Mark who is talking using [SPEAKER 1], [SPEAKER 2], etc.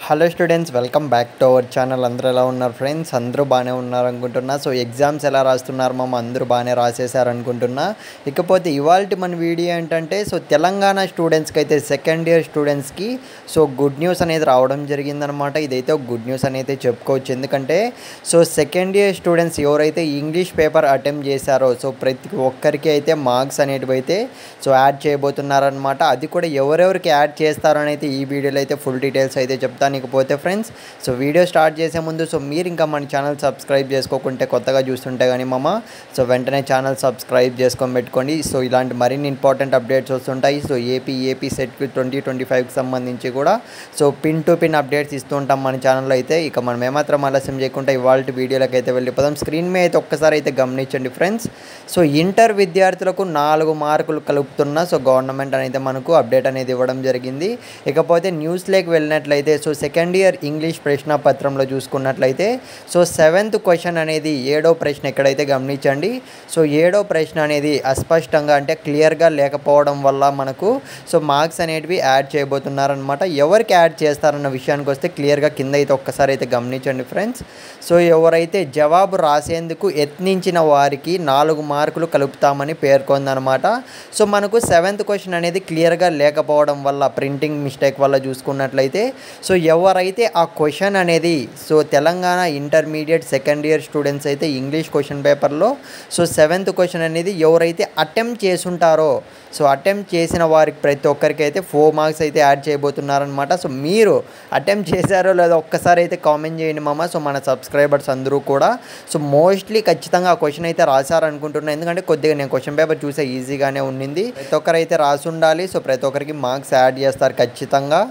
[SPEAKER 1] Hello students, welcome back to our channel. అందరూ ఎలా ఉన్నారు ఫ్రెండ్స్? అందరూ బాగానే ఉన్నారు అనుకుంటున్నా. సో ఎగ్జామ్స్ ఎలా రాస్తున్నారు మామ? అందరూ బాగానే రాసేసారు అనుకుంటున్నా. ఇకపోతే ఇవాల్టి మన వీడియో ఏంటంటే, సో తెలంగాణ స్టూడెంట్స్కి అయితే సెకండ్ ఇయర్ స్టూడెంట్స్కి సో గుడ్ న్యూస్ అనేది రావడం జరిగిందనమాట. ఇదైతే ఒక గుడ్ న్యూస్ అనేది చెప్పుకోవచ్చు. ఎందుకంటే సో సెకండ్ ఇయర్ స్టూడెంట్స్ ఎవరైతే ఇంగ్లీష్ పేపర్ అటెంప్ట్ చేశారో సో ప్రతి ఒక్కరికి అయితే మార్క్స్ అనేటివి అయితే సో యాడ్ చేయబోతున్నారనమాట. అది కూడా ఎవరెవరికి యాడ్ చేస్తారని అయితే ఈ వీడియోలో అయితే ఫుల్ డీటెయిల్స్ అయితే చెప్తాను. ఇకపోతే ఫ్రెండ్స్, సో వీడియో స్టార్ట్ చేసే ముందు సో మీరు ఇంకా మన ఛానల్ సబ్స్క్రైబ్ చేసుకోకుంటే, కొత్తగా చూస్తుంటే కానీ మామ సో వెంటనే ఛానల్ సబ్స్క్రైబ్ చేసుకొని పెట్టుకోండి. సో ఇలాంటి మరిన్ని ఇంపార్టెంట్ అప్డేట్స్ వస్తుంటాయి. సో ఏపీ సెట్కి 2025కి సంబంధించి కూడా so pin to pin updates ఇస్తూ ఉంటాం మన ఛానల్లో అయితే. ఇక మనం ఏమాత్రం ఆలస్యం చేయకుండా ఇవాళ వీడియోలోకి అయితే వెళ్ళిపోదాం. స్క్రీన్ మీద అయితే ఒక్కసారి అయితే గమనించండి ఫ్రెండ్స్. సో ఇంటర్ విద్యార్థులకు 4 మార్కులు కలుపుతున్న సో గవర్నమెంట్ అనేది మనకు అప్డేట్ అనేది ఇవ్వడం జరిగింది. ఇకపోతే న్యూస్లోకి వెళ్ళినట్లయితే సో సెకండ్ ఇయర్ ఇంగ్లీష్ ప్రశ్న పత్రంలో చూసుకున్నట్లయితే సో 7th క్వశ్చన్ అనేది 7వ ప్రశ్న ఎక్కడైతే గమనించండి. సో 7వ ప్రశ్న అనేది అస్పష్టంగా అంటే క్లియర్గా లేకపోవడం వల్ల మనకు సో మార్క్స్ అనేటివి యాడ్ చేయబోతున్నారనమాట. ఎవరికి యాడ్ చేస్తారన్న విషయానికి వస్తే క్లియర్గా కింద అయితే ఒక్కసారి అయితే గమనించండి ఫ్రెండ్స్. సో ఎవరైతే జవాబు రాసేందుకు యత్నించిన వారికి 4 మార్కులు కలుపుతామని పేర్కొందనమాట. సో మనకు 7th క్వశ్చన్ అనేది క్లియర్గా లేకపోవడం వల్ల, ప్రింటింగ్ మిస్టేక్ వల్ల చూసుకున్నట్లయితే సో ఎవరైతే ఆ క్వశ్చన్ అనేది so Telangana intermediate second year students అయితే ఇంగ్లీష్ క్వశ్చన్ పేపర్లో సో 7th క్వశ్చన్ అనేది ఎవరైతే అటెంప్ట్ చేసుంటారో సో అటెంప్ట్ చేసిన వారికి ప్రతి ఒక్కరికి అయితే 4 మార్క్స్ అయితే యాడ్ చేయబోతున్నారనమాట. సో మీరు అటెంప్ట్ చేశారో లేదో ఒక్కసారి అయితే కామెంట్ చేయండి మామ. సో మన సబ్స్క్రైబర్స్ అందరూ కూడా సో మోస్ట్లీ ఖచ్చితంగా ఆ క్వశ్చన్ అయితే రాశారనుకుంటున్నాను. ఎందుకంటే కొద్దిగా నేను క్వశ్చన్ పేపర్ చూసే ఈజీగానే ఉండింది. ప్రతి ఒక్కరు అయితే రాసి ఉండాలి. సో ప్రతి ఒక్కరికి మార్క్స్ యాడ్ చేస్తారు ఖచ్చితంగా.